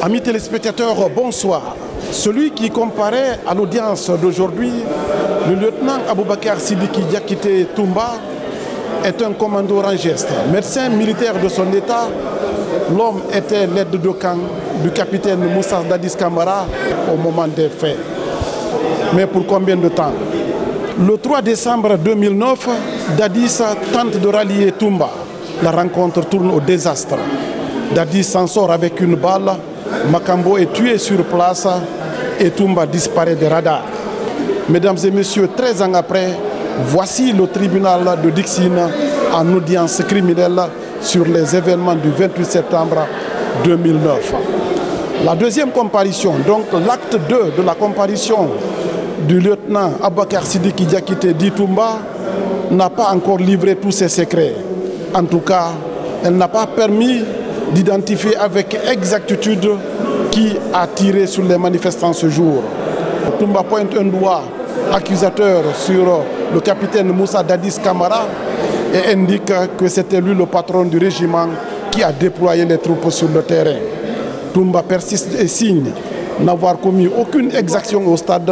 Amis téléspectateurs, bonsoir. Celui qui comparait à l'audience d'aujourd'hui, le lieutenant Aboubakar Sidiki Diakité Toumba, est un commando rangiste. Médecin militaire de son état, l'homme était l'aide de camp du capitaine Moussa Dadis Camara au moment des faits. Mais pour combien de temps? Le 3 décembre 2009, Dadis tente de rallier Toumba. La rencontre tourne au désastre. Dadis s'en sort avec une balle, Makambo est tué sur place et Toumba disparaît des radars. Mesdames et messieurs, 13 ans après, voici le tribunal de Dixine en audience criminelle sur les événements du 28 septembre 2009. La deuxième comparution, donc l'acte 2 de la comparution du lieutenant Aboubakar Sidiki Diakité dit Toumba, n'a pas encore livré tous ses secrets. En tout cas, elle n'a pas permis d'identifier avec exactitude qui a tiré sur les manifestants ce jour. Toumba pointe un doigt accusateur sur le capitaine Moussa Dadis Camara et indique que c'était lui le patron du régiment qui a déployé les troupes sur le terrain. Toumba persiste et signe n'avoir commis aucune exaction au stade,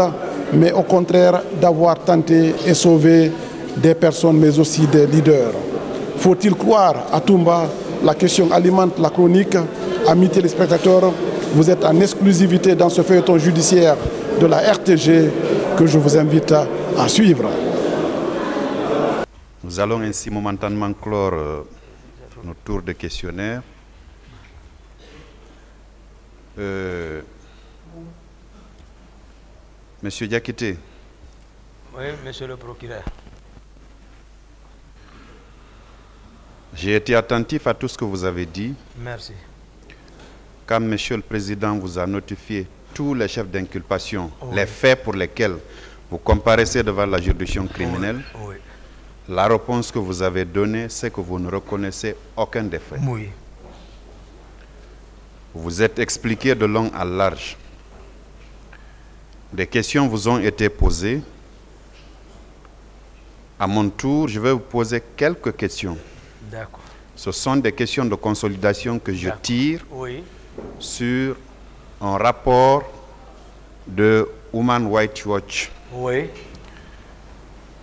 mais au contraire d'avoir tenté et sauvé des personnes mais aussi des leaders. Faut-il croire à Toumba? La question alimente la chronique. Amis téléspectateurs, vous êtes en exclusivité dans ce feuilleton judiciaire de la RTG que je vous invite à suivre. Nous allons ainsi momentanément clore notre tour de questionnaire. Monsieur Diakité. Oui, monsieur le procureur. J'ai été attentif à tout ce que vous avez dit. Merci. Quand monsieur le président vous a notifié tous les chefs d'inculpation, Oui. les faits pour lesquels vous comparaissez devant la juridiction criminelle, Oui. la réponse que vous avez donnée, c'est que vous ne reconnaissez aucun des faits. Oui. Vous vous êtes expliqué de long à large. Des questions vous ont été posées. À mon tour, je vais vous poser quelques questions. D'accord. Ce sont des questions de consolidation que je tire Oui. sur un rapport de Human Rights Watch. Oui.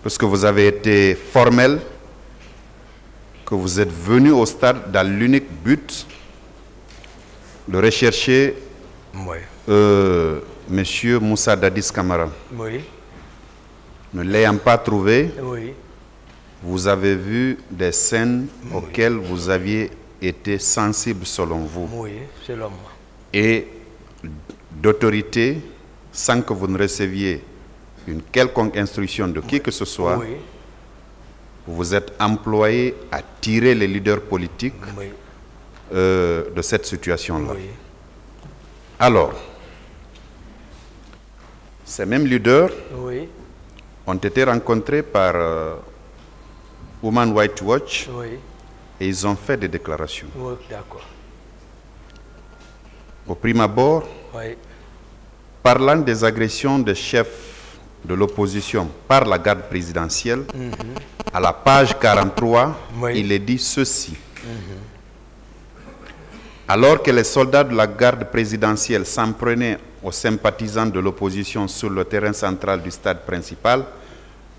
Parce que vous avez été formel, que vous êtes venu au stade dans l'unique but de rechercher Oui. Monsieur Moussa Dadis Camara. Oui. Ne l'ayant pas trouvé, Oui. vous avez vu des scènes auxquelles vous aviez été sensible selon vous. Oui, selon moi. Et d'autorité, sans que vous ne receviez une quelconque instruction de qui que ce soit, Oui. vous vous êtes employé à tirer les leaders politiques Oui. de cette situation-là. Oui. Alors, ces mêmes leaders Oui. ont été rencontrés par Human Rights Watch Oui. et ils ont fait des déclarations. Oui, d'accord. Au prime abord, Oui. parlant des agressions des chefs de l'opposition par la garde présidentielle, à la page 43, Oui. il est dit ceci. Alors que les soldats de la garde présidentielle s'en prenaient aux sympathisants de l'opposition sur le terrain central du stade principal,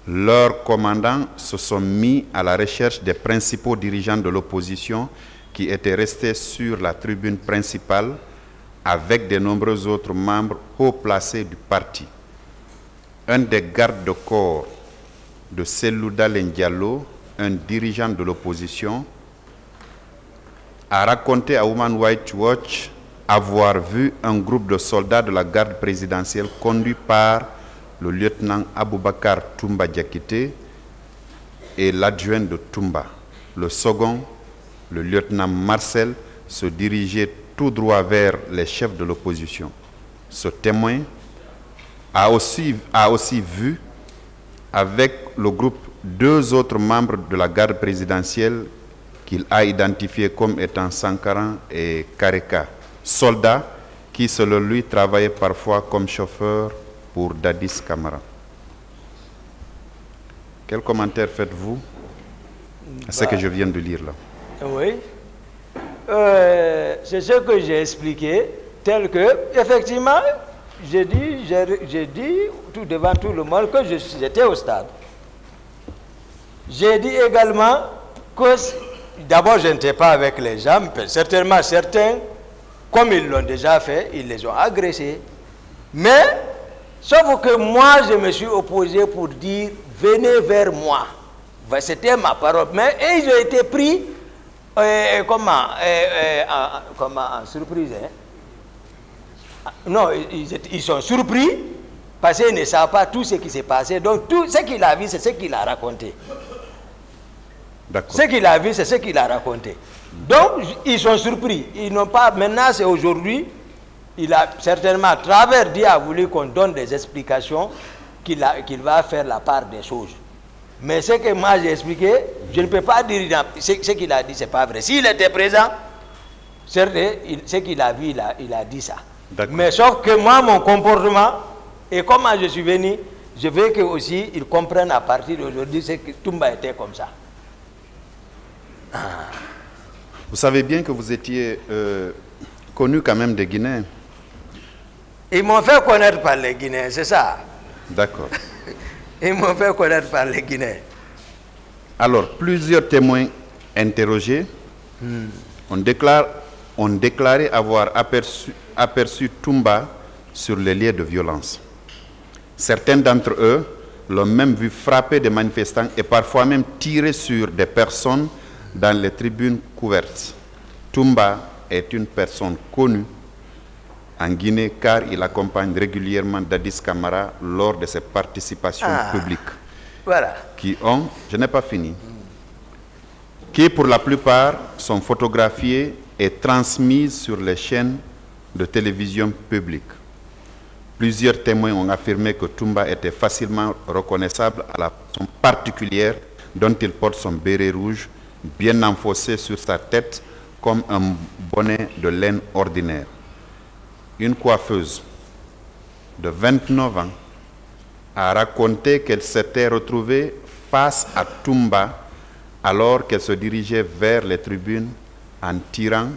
leurs commandants se sont mis à la recherche des principaux dirigeants de l'opposition qui étaient restés sur la tribune principale avec de nombreux autres membres haut placés du parti. Un des gardes de corps de Selouda Diallo, un dirigeant de l'opposition, a raconté à Human Rights Watch avoir vu un groupe de soldats de la garde présidentielle conduit par le lieutenant Aboubakar Toumba Diakité et l'adjoint de Toumba. Le second, le lieutenant Marcel, se dirigeait tout droit vers les chefs de l'opposition. Ce témoin a aussi vu avec le groupe deux autres membres de la garde présidentielle qu'il a identifiés comme étant Sankaran et Kareka, soldats qui, selon lui, travaillaient parfois comme chauffeurs pour Dadis Camara. Quel commentaire faites-vous à ce que je viens de lire là? Oui. C'est ce que j'ai expliqué. tel que, effectivement, j'ai dit tout devant tout le monde que j'étais au stade. J'ai dit également que, d'abord, je n'étais pas avec les gens, mais certainement certains, comme ils l'ont déjà fait, ils les ont agressés. Mais, sauf que moi, je me suis opposé pour dire, venez vers moi. C'était ma parole. Mais ils ont été pris, en surprise. Hein? Non, ils sont surpris parce qu'ils ne savent pas tout ce qui s'est passé. Donc, tout ce qu'il a vu, c'est ce qu'il a raconté. Ce qu'il a vu, c'est ce qu'il a raconté. Donc, ils sont surpris. Ils n'ont pas... Maintenant, c'est aujourd'hui, il a certainement, à travers Dieu, a voulu qu'on donne des explications, qu'il va faire la part des choses. Mais ce que moi j'ai expliqué, je ne peux pas dire ce qu'il a dit, c'est pas vrai. S'il était présent, ce qu'il a vu, il a dit ça. Mais sauf que moi, mon comportement, et comment je suis venu, je veux que aussi ils comprennent à partir d'aujourd'hui que Toumba était comme ça. Vous savez bien que vous étiez connu quand même des Guinéens. Ils m'ont fait connaître par les Guinéens, c'est ça. D'accord. Ils m'ont fait connaître par les Guinéens. Alors, plusieurs témoins interrogés ont déclaré avoir aperçu Toumba sur les lieux de violence. Certains d'entre eux l'ont même vu frapper des manifestants et parfois même tirer sur des personnes dans les tribunes couvertes. Toumba est une personne connue en Guinée car il accompagne régulièrement Dadis Camara lors de ses participations publiques. Voilà. Qui ont, je n'ai pas fini, qui pour la plupart sont photographiées et transmises sur les chaînes de télévision publiques. Plusieurs témoins ont affirmé que Toumba était facilement reconnaissable à la façon particulière dont il porte son béret rouge bien enfoncé sur sa tête comme un bonnet de laine ordinaire. Une coiffeuse de 29 ans a raconté qu'elle s'était retrouvée face à Toumba alors qu'elle se dirigeait vers les tribunes en tirant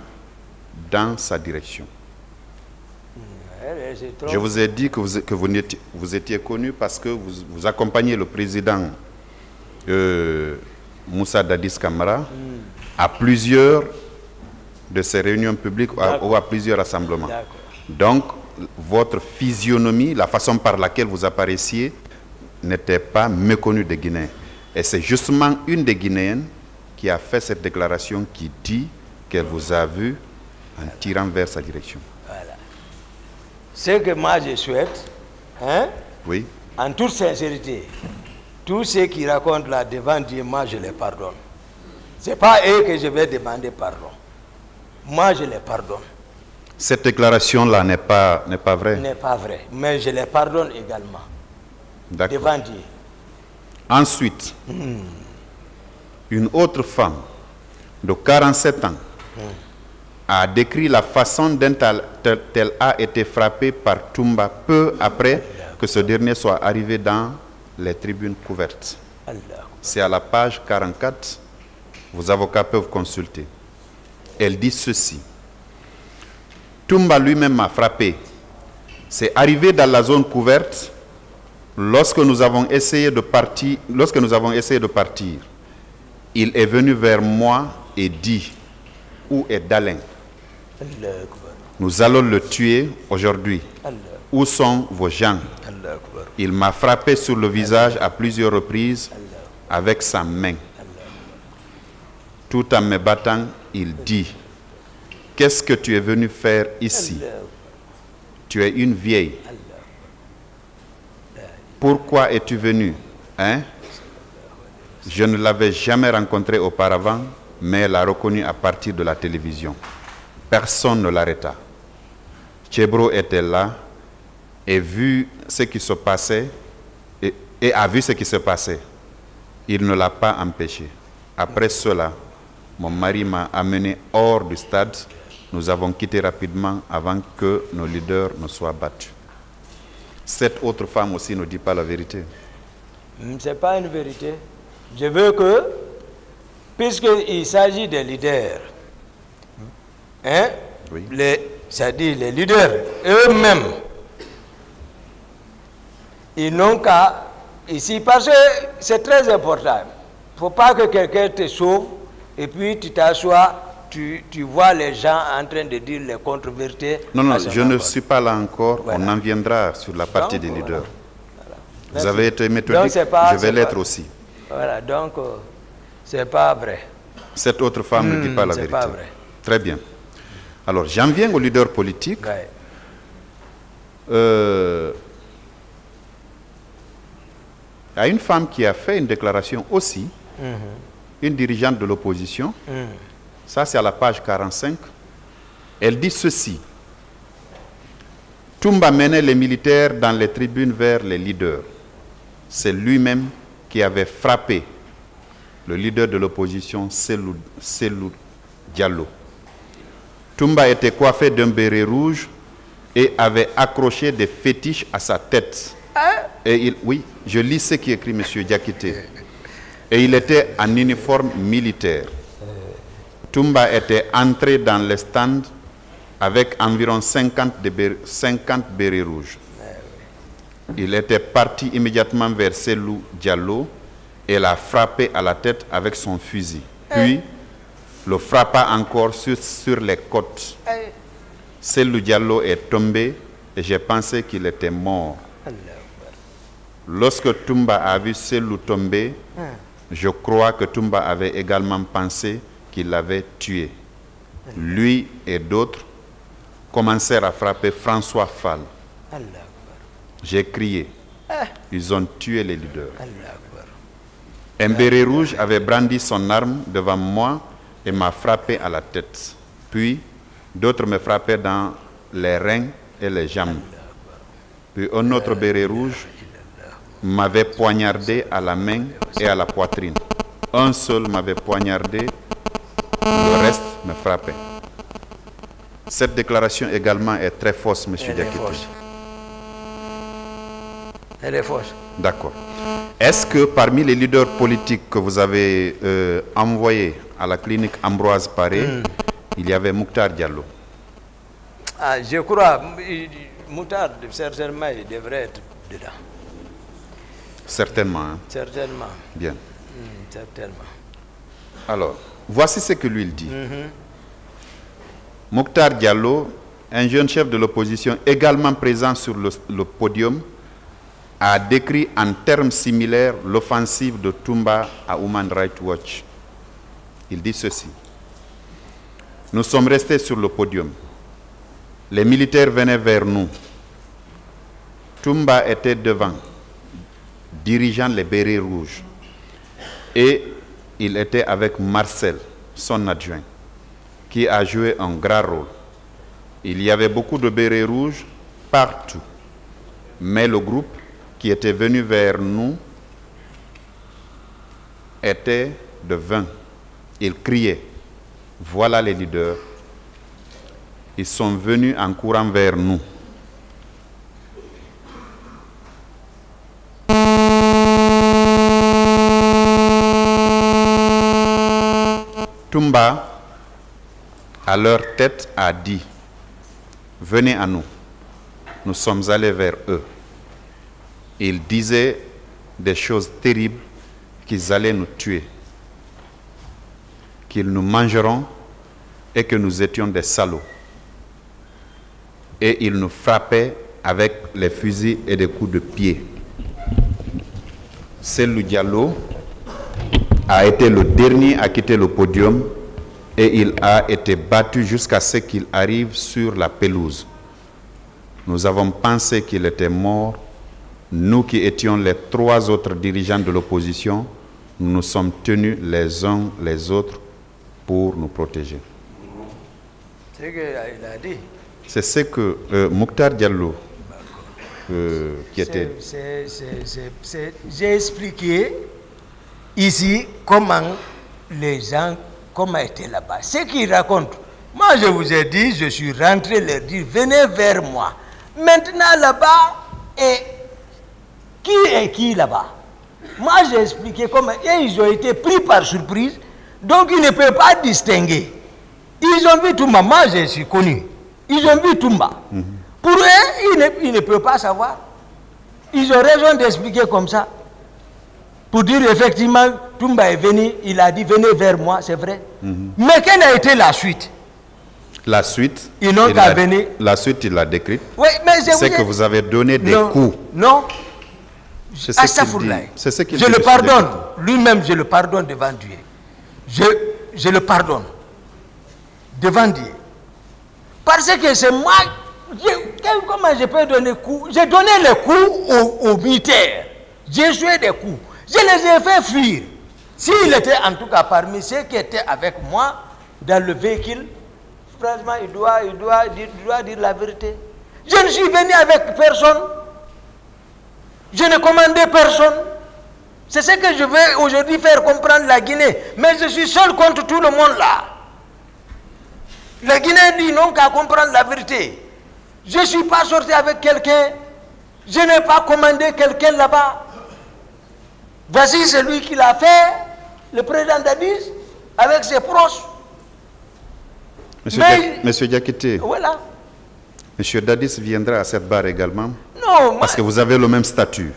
dans sa direction. Je vous ai dit que vous étiez connu parce que vous accompagnez le président Moussa Dadis Camara à plusieurs de ses réunions publiques ou à plusieurs rassemblements. Donc, votre physionomie, la façon par laquelle vous apparaissiez, n'était pas méconnue des Guinéens. Et c'est justement une des Guinéennes qui a fait cette déclaration qui dit qu'elle vous a vu en tirant vers sa direction. Voilà. Ce que moi je souhaite, hein, oui, en toute sincérité, tous ceux qui racontent là devant Dieu, moi je les pardonne. Ce n'est pas eux que je vais demander pardon. Moi je les pardonne. Cette déclaration-là n'est pas vraie. N'est pas vraie, mais je les pardonne également. Devant Dieu. Ensuite, une autre femme de 47 ans a décrit la façon dont elle a été frappée par Toumba peu après que ce dernier soit arrivé dans les tribunes couvertes. C'est à la page 44, vos avocats peuvent consulter. Elle dit ceci. Toumba lui-même m'a frappé. C'est arrivé dans la zone couverte lorsque nous avons essayé de partir. Il est venu vers moi et dit, où est Dalin? Nous allons le tuer aujourd'hui. Où sont vos gens? Il m'a frappé sur le visage à plusieurs reprises avec sa main. Tout en me battant, il dit, qu'est-ce que tu es venu faire ici? Tu es une vieille. Pourquoi es-tu venu? Hein? Je ne l'avais jamais rencontrée auparavant, mais elle l'a reconnue à partir de la télévision. Personne ne l'arrêta. Tchebro était là et vu ce qui se passait et a vu ce qui se passait. Il ne l'a pas empêché. Après cela, mon mari m'a amené hors du stade. Nous avons quitté rapidement avant que nos leaders ne soient battus. Cette autre femme aussi ne dit pas la vérité. Ce n'est pas une vérité. Je veux que, puisqu'il s'agit des leaders, hein, oui, c'est-à-dire les leaders eux-mêmes, ils n'ont qu'à, ici, parce que c'est très important. Il ne faut pas que quelqu'un te sauve et puis tu t'assois, tu vois les gens en train de dire les contre-vérités. Non, non, je ne suis pas là encore. Voilà. On en viendra sur la partie des leaders. Voilà. Vous avez été méthodique, je vais l'être aussi. Voilà, donc c'est pas vrai. Cette autre femme ne dit pas la vérité. Pas vrai. Très bien. Alors, j'en viens aux leaders politiques. Ouais. Il y a une femme qui a fait une déclaration aussi, une dirigeante de l'opposition. Ça, c'est à la page 45. Elle dit ceci. Toumba menait les militaires dans les tribunes vers les leaders. C'est lui-même qui avait frappé le leader de l'opposition, Cellou Diallo. Toumba était coiffé d'un béret rouge et avait accroché des fétiches à sa tête. Et oui, je lis ce qui écrit M. Diakité. Et il était en uniforme militaire. Toumba était entré dans les stands avec environ 50 bérets rouges. Il était parti immédiatement vers Cellou Diallo et l'a frappé à la tête avec son fusil. Puis, le frappa encore sur les côtes. Cellou Diallo est tombé et j'ai pensé qu'il était mort. Lorsque Toumba a vu Cellou tomber, je crois que Toumba avait également pensé qu'il l'avait tué. Lui et d'autres commencèrent à frapper François Fall. J'ai crié. Ils ont tué les leaders. Un béret rouge avait brandi son arme devant moi et m'a frappé à la tête. Puis, d'autres me frappaient dans les reins et les jambes. Puis un autre béret rouge m'avait poignardé à la main et à la poitrine. Un seul m'avait poignardé, le reste me frappait. Cette déclaration également est très fausse, M. Diakité. Elle est fausse. D'accord. Est-ce que parmi les leaders politiques que vous avez envoyés à la clinique Ambroise Paré, il y avait Mouktar Diallo? Ah, je crois, Mouktar, certainement, il devrait être dedans. Certainement. Hein? Certainement. Bien. Certainement. Alors, voici ce que lui il dit. Mouktar Diallo, un jeune chef de l'opposition également présent sur le podium, a décrit en termes similaires l'offensive de Toumba à Human Rights Watch. Il dit ceci. Nous sommes restés sur le podium. Les militaires venaient vers nous. Toumba était devant, dirigeant les bérets rouges. Et il était avec Marcel, son adjoint, qui a joué un grand rôle. Il y avait beaucoup de bérets rouges partout. Mais le groupe qui était venu vers nous était de 20. Ils criaient, voilà les leaders. Ils sont venus en courant vers nous. Toumba, à leur tête, a dit, venez à nous. Nous sommes allés vers eux. Ils disaient des choses terribles, qu'ils allaient nous tuer, qu'ils nous mangeront et que nous étions des salauds. Et ils nous frappaient avec les fusils et des coups de pied. Cellou Diallo a été le dernier à quitter le podium et il a été battu jusqu'à ce qu'il arrive sur la pelouse. Nous avons pensé qu'il était mort. Nous qui étions les 3 autres dirigeants de l'opposition, nous nous sommes tenus les uns les autres pour nous protéger. C'est ce qu'il a dit. C'est ce que Mouktar Diallo, qui était... J'ai expliqué ici comment les gens, comment étaient là-bas. Ce qu'ils racontent. Moi, je vous ai dit, je suis rentré leur dire, venez vers moi. Maintenant, là-bas, et qui est qui là-bas? Moi, j'ai expliqué comment, et ils ont été pris par surprise, donc ils ne peuvent pas distinguer. Ils ont vu tout, moi, je suis connu. Ils ont vu Toumba. Pour eux, ils ne peuvent pas savoir. Ils ont raison d'expliquer comme ça. Pour dire effectivement, Toumba est venu, il a dit venez vers moi, c'est vrai. Mais quelle a été la suite? La suite, ils n'ont qu'à venir. La suite, il l'a décrite. Oui, mais c'est que vous avez donné des coups. Non. C'est ce qu'il dit. Je le pardonne. Lui-même, je le pardonne devant Dieu. Je le pardonne devant Dieu. Parce que c'est moi. Comment je peux donner coups? J'ai donné les coups aux militaires. J'ai joué des coups. Je les ai fait fuir. S'il était en tout cas parmi ceux qui étaient avec moi dans le véhicule, franchement, il doit dire la vérité. Je ne suis venu avec personne. Je ne commandais personne. C'est ce que je veux aujourd'hui faire comprendre la Guinée. Mais je suis seul contre tout le monde là. La Guinée dit non qu'à comprendre la vérité. Je ne suis pas sorti avec quelqu'un. Je n'ai pas commandé quelqu'un là-bas. Voici celui qui l'a fait, le président Dadis, avec ses proches. Monsieur Diakité, voilà. Monsieur Dadis viendra à cette barre également? Non. Parce que vous avez le même statut.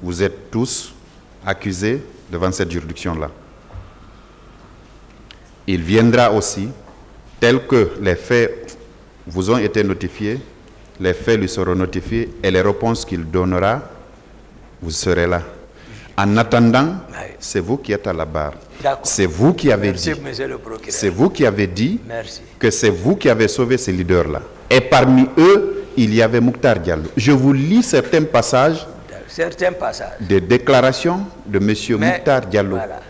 Vous êtes tous accusés devant cette juridiction-là. Il viendra aussi, tel que les faits vous ont été notifiés, les faits lui seront notifiés et les réponses qu'il donnera, vous serez là. En attendant, c'est vous qui êtes à la barre. C'est vous qui avez dit, c'est vous qui avez dit que c'est vous qui avez sauvé ces leaders-là. Et parmi eux, il y avait Mouktar Diallo. Je vous lis certains passages des déclarations de M. Mouktar Diallo. Voilà.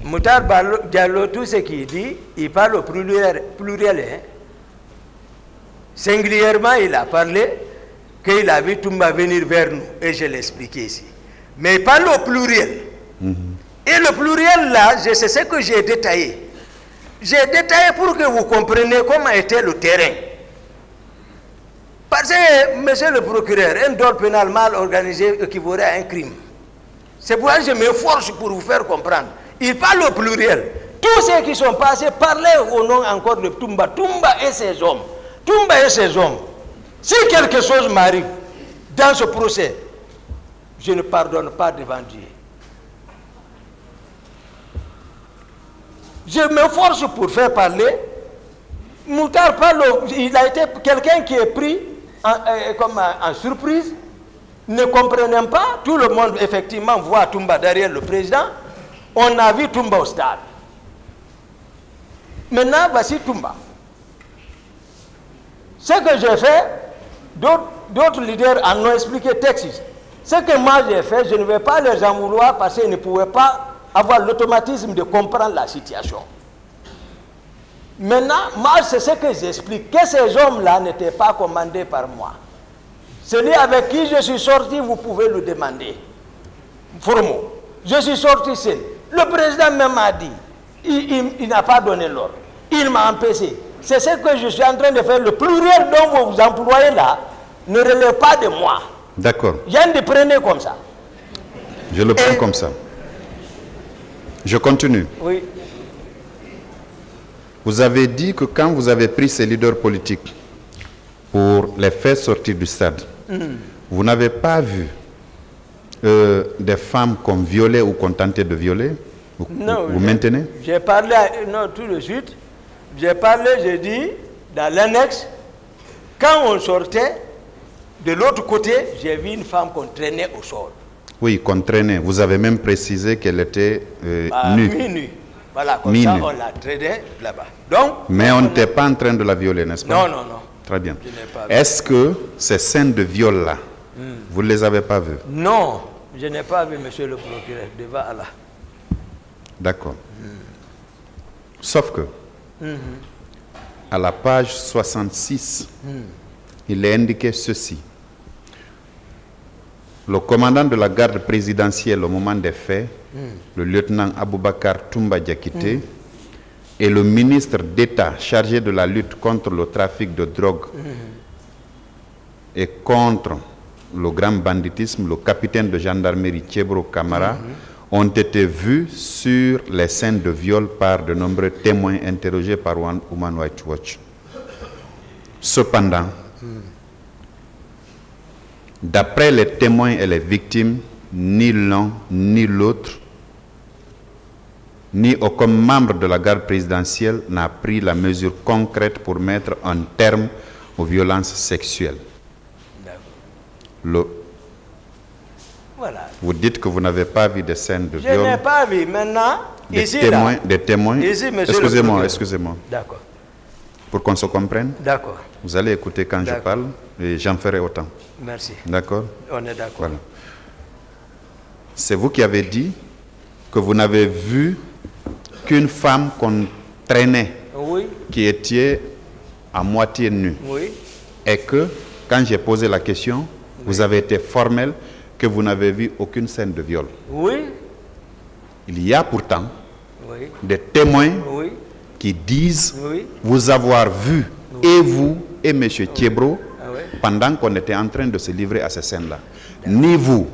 Mouktar Diallo, tout ce qu'il dit, il parle au pluriel. Hein. Singulièrement, il a parlé qu'il a vu Toumba venir vers nous. Et je l'ai expliqué ici. Mais il parle au pluriel. Et le pluriel là, c'est ce que j'ai détaillé. J'ai détaillé pour que vous compreniez comment était le terrain. Parce que, monsieur le procureur, un dol pénal mal organisé équivaudrait à un crime. C'est pourquoi je m'efforce pour vous faire comprendre. Il parle au pluriel. Tous ceux qui sont passés parlaient au nom encore de Toumba. Toumba et ses hommes. Toumba et ses hommes. Si quelque chose m'arrive dans ce procès, je ne pardonne pas devant Dieu. Je m'efforce pour faire parler. Mouktar parle, il a été quelqu'un qui est pris en surprise, ne comprenant pas. Tout le monde, effectivement, voit Toumba derrière le président. On a vu Toumba au stade. Maintenant, voici Toumba. Ce que j'ai fait, d'autres leaders en ont expliqué texte. Ce que moi j'ai fait, je ne vais pas les en vouloir parce qu'ils ne pouvaient pas avoir l'automatisme de comprendre la situation. Maintenant, moi c'est ce que j'explique, que ces hommes-là n'étaient pas commandés par moi. Celui avec qui je suis sorti, vous pouvez le demander. Formaux. Je suis sorti seul. Le président même a dit, il n'a pas donné l'ordre. Il m'a empêché. C'est ce que je suis en train de faire. Le pluriel dont vous vous employez là ne relève pas de moi. D'accord. Yann de prenez comme ça. Je le prends comme ça. Je continue. Oui. Vous avez dit que quand vous avez pris ces leaders politiques pour les faire sortir du stade, vous n'avez pas vu des femmes qu'on violait ou qu'on tentait de violer? Vous maintenez? J'ai parlé, non, tout de suite. J'ai parlé, j'ai dit, dans l'annexe, quand on sortait, de l'autre côté, j'ai vu une femme qu'on traînait au sol. Oui, qu'on traînait. Vous avez même précisé qu'elle était nue. Mi-nue. Voilà, comme ça, on la traînait là-bas. Donc, mais on n'était pas en train de la violer, n'est-ce pas? Non, non, non. Très bien. Est-ce que ces scènes de viol-là, vous ne les avez pas vues? Non, je n'ai pas vu, monsieur le procureur, devant Allah. D'accord. Sauf que, à la page 66, il est indiqué ceci. Le commandant de la garde présidentielle au moment des faits, le lieutenant Aboubakar Toumba Diakité, et le ministre d'État chargé de la lutte contre le trafic de drogue et contre le grand banditisme, le capitaine de gendarmerie Thiebro Camara, ont été vus sur les scènes de viol par de nombreux témoins interrogés par Human Rights Watch. Cependant, d'après les témoins et les victimes, ni l'un ni l'autre, ni aucun membre de la garde présidentielle n'a pris la mesure concrète pour mettre un terme aux violences sexuelles. Voilà. Vous dites que vous n'avez pas vu de scènes de viol. Je n'ai pas vu. Maintenant, des ici, témoins, là. des témoins. Excusez-moi. D'accord. Pour qu'on se comprenne. D'accord. Vous allez écouter quand je parle et j'en ferai autant. Merci. D'accord? On est d'accord. Voilà. C'est vous qui avez dit que vous n'avez vu qu'une femme qu'on traînait, oui, qui était à moitié nue. Oui. Et que, quand j'ai posé la question, oui, vous avez été formel que vous n'avez vu aucune scène de viol. Oui. Il y a pourtant, oui, des témoins, oui, qui disent, oui, vous avoir vu, oui, et vous et M. Thiebro, oui, pendant qu'on était en train de se livrer à ces scènes-là. Ni vous,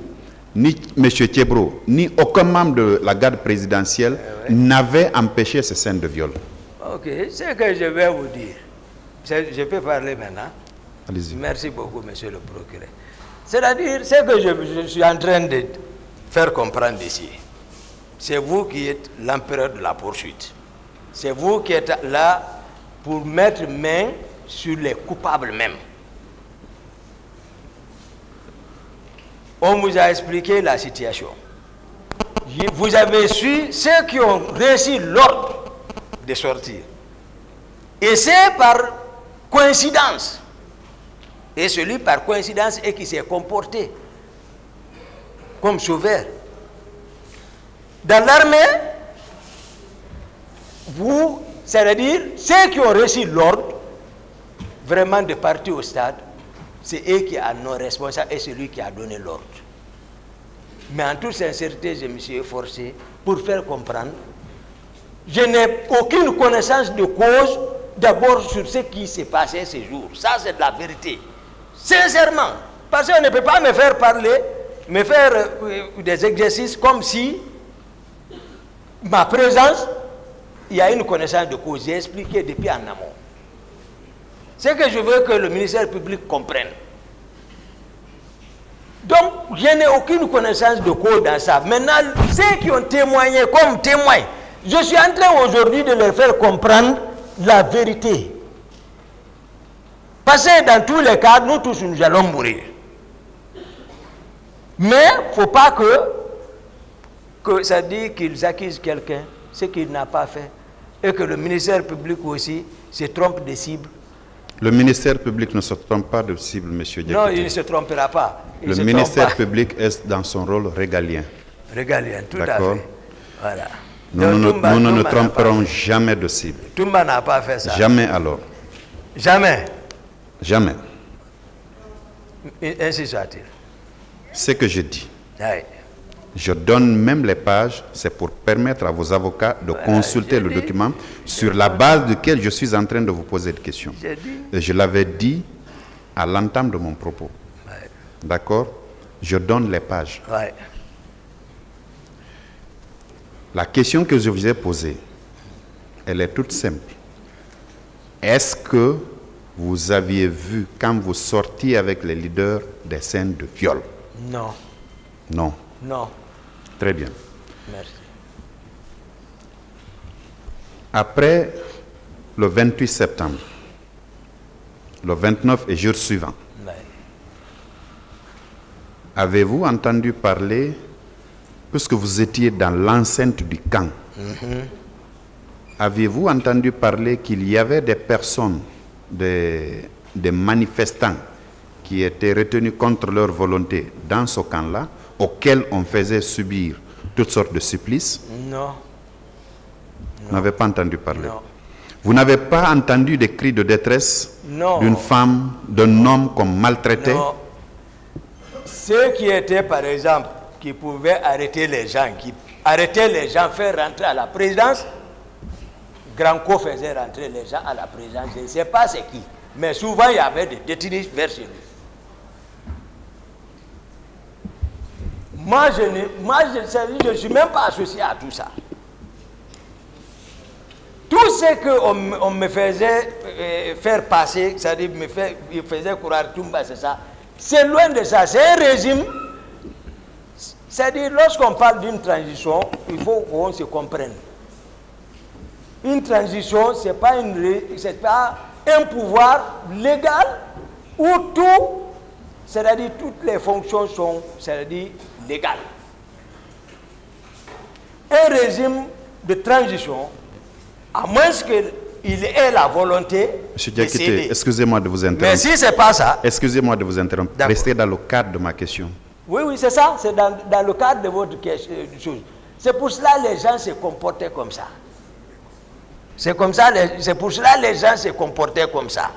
ni M. Thiebro, ni aucun membre de la garde présidentielle n'avait empêché ces scènes de viol. Ok, ce que je vais vous dire, je peux parler maintenant. Allez-y. Merci beaucoup, monsieur le procureur. C'est-à-dire, ce que je suis en train de faire comprendre ici, c'est vous qui êtes l'empereur de la poursuite. C'est vous qui êtes là pour mettre main sur les coupables même. On vous a expliqué la situation. Vous avez su ceux qui ont reçu l'ordre de sortir. Et c'est par coïncidence. Et celui par coïncidence et qui s'est comporté comme sauveur. Dans l'armée, vous, c'est-à-dire ceux qui ont reçu l'ordre vraiment de partir au stade, c'est eux qui en ont responsable et celui qui a donné l'ordre. Mais en toute sincérité, je me suis efforcé pour faire comprendre. Je n'ai aucune connaissance de cause d'abord sur ce qui s'est passé ces jours. Ça, c'est de la vérité. Sincèrement. Parce qu'on ne peut pas me faire parler, me faire des exercices comme si ma présence, il y a une connaissance de cause. J'ai expliqué depuis en amont. C'est que je veux que le ministère public comprenne. Donc, je n'ai aucune connaissance de cause dans ça. Maintenant, ceux qui ont témoigné comme témoins, je suis en train aujourd'hui de leur faire comprendre la vérité. Parce que dans tous les cas, nous tous, nous allons mourir. Mais il ne faut pas que ça dit qu'ils accusent quelqu'un, ce qu'il n'a pas fait, et que le ministère public aussi se trompe de cible. Le ministère public ne se trompe pas de cible, M. Diakité. Non, il ne se trompera pas. Le ministère public est dans son rôle régalien. Régalien, tout à fait. Voilà. Nous ne nous tromperons jamais de cible. Toumba n'a pas fait ça. Jamais alors. Jamais. Jamais. Ainsi soit-il. Ce que je dis. Oui. Je donne même les pages, c'est pour permettre à vos avocats de consulter le document sur la base duquel je suis en train de vous poser des questions. Et je l'avais dit à l'entame de mon propos. Ouais. D'accord? Je donne les pages. Ouais. La question que je vous ai posée, elle est toute simple. Est-ce que vous aviez vu, quand vous sortiez avec les leaders, des scènes de viol? Non. Non. Non. Très bien. Merci. Après le 28 septembre, le 29 et jour suivant, Ouais. avez-vous entendu parler, puisque vous étiez dans l'enceinte du camp, avez-vous entendu parler qu'il y avait des personnes, des manifestants qui étaient retenus contre leur volonté dans ce camp-là, auxquels on faisait subir toutes sortes de supplices? Non. Vous n'avez pas entendu parler? Non. Vous n'avez pas entendu des cris de détresse d'une femme, d'un homme qu'on maltraitait? Non. Ceux qui étaient, par exemple, qui pouvaient arrêter les gens, faire rentrer à la présidence, Granco faisait rentrer les gens à la présidence. Je ne sais pas c'est qui, mais souvent il y avait des détenus vers chez lui. Moi, je ne suis même pas associé à tout ça. Tout ce qu'on me faisait faire passer, c'est-à-dire me faisait croire Toumba, c'est ça. C'est loin de ça. C'est un régime. C'est-à-dire, lorsqu'on parle d'une transition, il faut qu'on se comprenne. Une transition, ce n'est pas un pouvoir légal où tout, c'est-à-dire toutes les fonctions sont, c'est-à-dire légales. Un régime de transition, à moins qu'il ait la volonté. Monsieur Diakité, excusez-moi de vous interrompre. Mais si ce n'est pas ça. Excusez-moi de vous interrompre. Restez dans le cadre de ma question. Oui, oui, c'est ça. C'est dans le cadre de votre question. C'est pour cela que les gens se comportaient comme ça. C'est pour cela que les gens se comportaient comme ça.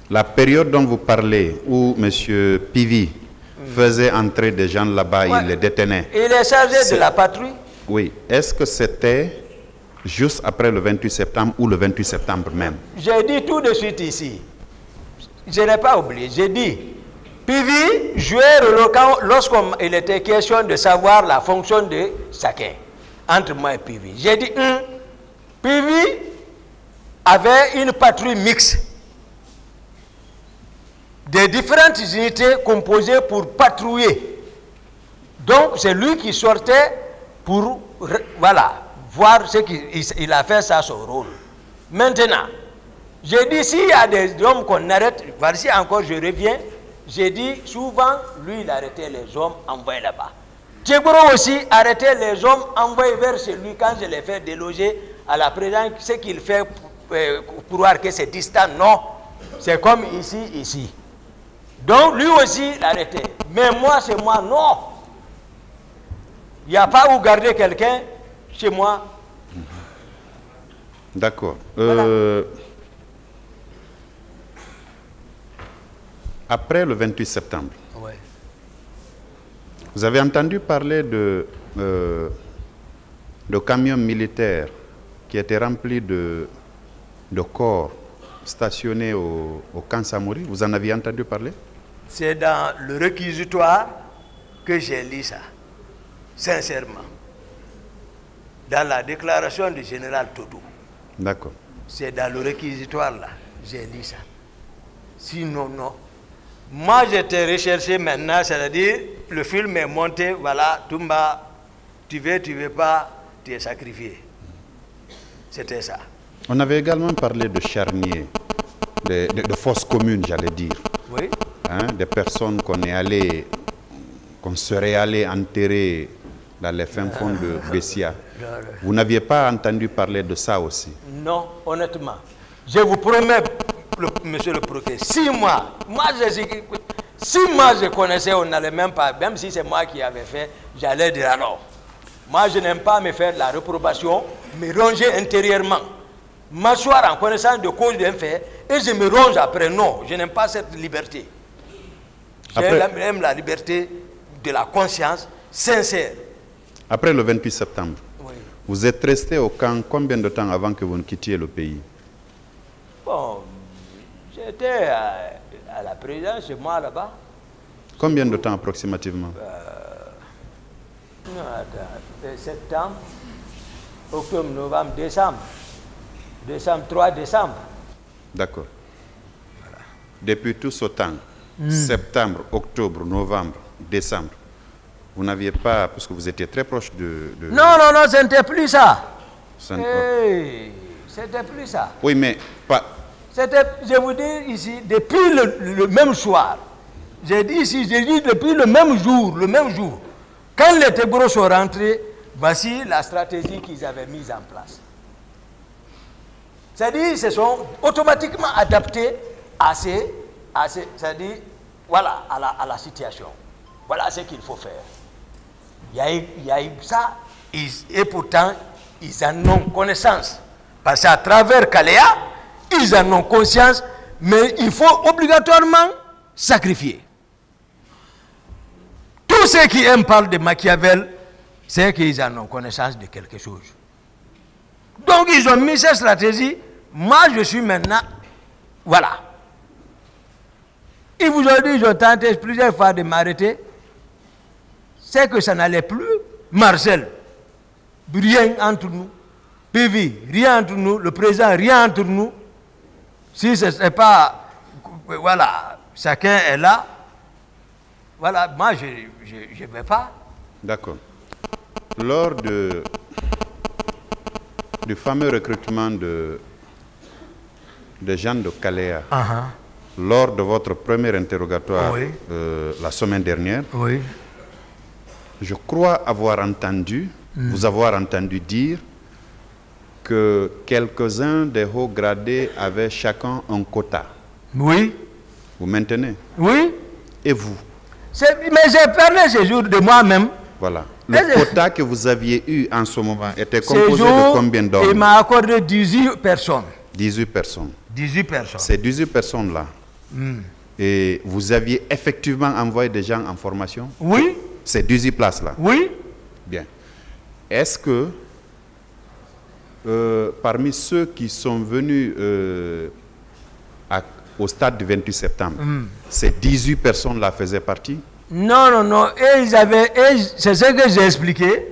La période dont vous parlez, où M. Pivi faisait entrer des gens là-bas, il les détenait. Il est chargé de la patrouille. Oui. Est-ce que c'était juste après le 28 septembre ou le 28 septembre même? J'ai dit tout de suite ici. Je n'ai pas oublié. J'ai dit, Pivi jouait lorsqu'il était question de savoir la fonction de chacun, entre moi et Pivi. J'ai dit, Pivi avait une patrouille mixte de différentes unités composées pour patrouiller. Donc, c'est lui qui sortait pour, voilà, voir ce qu'il a fait, ça son rôle. Maintenant, j'ai dit, s'il y a des hommes qu'on arrête, voici encore, je reviens, j'ai dit, souvent, lui, il arrêtait les hommes envoyés là-bas. Tchegoro aussi arrêtait les hommes envoyés vers chez lui quand je l'ai fait déloger à la présidence, ce qu'il fait pour voir que c'est distant. Non, c'est comme ici. Donc, lui aussi, il arrêtait. Mais moi, c'est moi, non. Il n'y a pas où garder quelqu'un chez moi. D'accord. Voilà. Après le 28 septembre, Ouais. vous avez entendu parler de camions militaires qui étaient remplis de corps stationnés au camp Samori. Vous en aviez entendu parler? C'est dans le réquisitoire que j'ai lu ça, sincèrement. Dans la déclaration du général Todou. D'accord. C'est dans le réquisitoire là, j'ai lu ça. Sinon, non. Moi, j'étais recherché maintenant, c'est-à-dire, le film est monté, voilà, Toumba, tu veux pas, tu es sacrifié. C'était ça. On avait également parlé de charniers, de fosses communes, j'allais dire. Oui. Hein, des personnes qu'on serait allé enterrer dans les fins fonds de Bessia. Vous n'aviez pas entendu parler de ça aussi? Non, honnêtement. Je vous promets, monsieur le procureur, 6 mois, moi je connaissais, on n'allait même pas, même si c'est moi qui avais fait, j'allais dire alors. Moi je n'aime pas me faire de la réprobation, me ronger intérieurement, m'asseoir en connaissance de cause d'un fait, et je me ronge après. Non, je n'aime pas cette liberté. J'aime la liberté de la conscience sincère. Après le 28 septembre, oui, vous êtes resté au camp combien de temps avant que vous ne quittiez le pays? Bon, j'étais à la présidence chez moi là-bas. Combien de temps approximativement? Septembre, octobre, novembre, décembre. 3 décembre. D'accord. Voilà. Depuis tout ce temps, septembre, octobre, novembre, décembre, vous n'aviez pas, parce que vous étiez très proche de... Non, ce n'était plus ça. C'était plus ça. Oui, mais pas... Je vous dis ici, depuis le même soir, j'ai dit ici, depuis le même jour, quand les Tégros sont rentrés, voici la stratégie qu'ils avaient mise en place. C'est-à-dire, ils se sont automatiquement adaptés c'est-à-dire, voilà, à la situation. Voilà ce qu'il faut faire. Il y a eu ça, et pourtant, ils en ont connaissance. Parce qu'à travers Kaléa, ils en ont conscience, mais il faut obligatoirement sacrifier. Tous ceux qui aiment parler de Machiavel, c'est qu'ils en ont connaissance de quelque chose. Donc ils ont mis cette stratégie. Moi je suis maintenant, voilà. Ils vous ont dit, ils ont tenté plusieurs fois de m'arrêter. C'est que ça n'allait plus. Marcel, rien entre nous. PV, rien entre nous, le président, rien entre nous. Si ce n'est pas, voilà, chacun est là, voilà, moi je ne vais pas. D'accord. Lors du fameux recrutement de Jean de Caléa, lors de votre premier interrogatoire la semaine dernière, je crois avoir entendu, vous avoir entendu dire que quelques-uns des hauts gradés avaient chacun un quota. Oui. Vous maintenez? Oui. Et vous? Mais j'ai parlé ce jour de moi-même. Voilà. Le quota que vous aviez eu en ce moment était composé de combien d'hommes? Il m'a accordé 18 personnes. 18 personnes. 18 personnes. Ces 18 personnes-là, et vous aviez effectivement envoyé des gens en formation? Oui. Ces 18 places-là? Oui. Bien. Est-ce que parmi ceux qui sont venus au stade du 28 septembre, ces 18 personnes-là faisaient partie? Non, non, non. Et c'est ce que j'ai expliqué.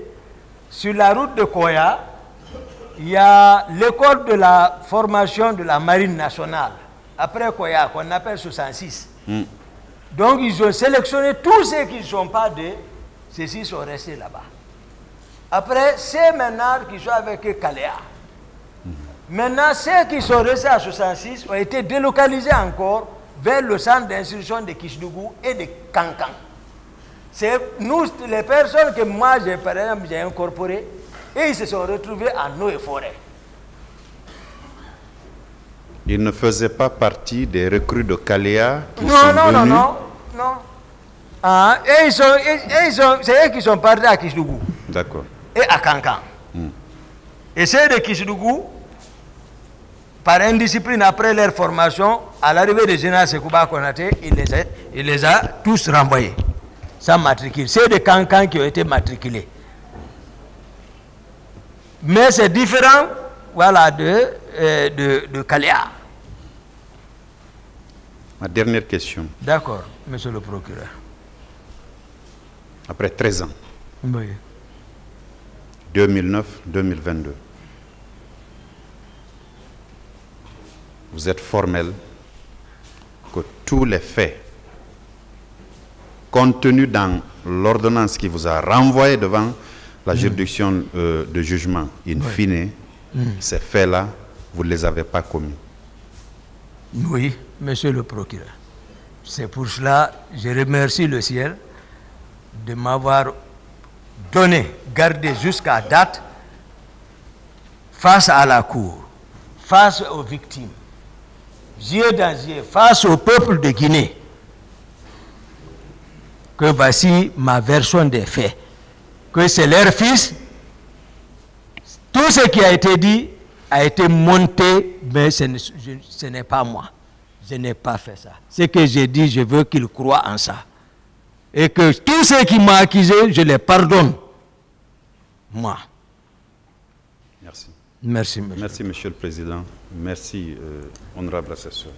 Sur la route de Koya, il y a l'école de la formation de la marine nationale. Après Koya, qu'on appelle 66. Donc, ils ont sélectionné tous ceux qui ne sont pas de ceux-ci sont restés là-bas. Après, c'est maintenant qui sont avec Caléa. Maintenant, ceux qui sont restés à 66 ont été délocalisés encore vers le centre d'instruction de Kisdougou et de Kankan. C'est nous, les personnes que moi, par exemple, j'ai incorporées, et ils se sont retrouvés en eau et forêt. Ils ne faisaient pas partie des recrues de Caléa qui sont non, venus... non. Ah, et c'est eux qui sont partis à Kisdougou. D'accord. Et à Kankan. Et ceux de Kisdougou, par indiscipline après leur formation, à l'arrivée de Général Sekouba Konaté, il les a tous renvoyés, sans matricule. C'est des Kankan qui ont été matriculés. Mais c'est différent, voilà, de Caléa. Ma dernière question. D'accord, monsieur le procureur. Après 13 ans, Oui. 2009-2022, vous êtes formel que tous les faits contenus dans l'ordonnance qui vous a renvoyé devant la juridiction de jugement, in fine, ces faits-là, vous ne les avez pas commis. Oui, monsieur le procureur. C'est pour cela que je remercie le ciel de m'avoir donné, gardé jusqu'à date, face à la cour, face aux victimes, yeux dans yeux, face au peuple de Guinée, que voici ma version des faits, que c'est leur fils, tout ce qui a été dit a été monté, mais ce n'est pas moi. Je n'ai pas fait ça. Ce que j'ai dit, je veux qu'ils croient en ça. Et que tous ceux qui m'ont accusé, je les pardonne. Moi. Merci. Merci, monsieur. Merci, monsieur le Président. Merci, honorable assesseur.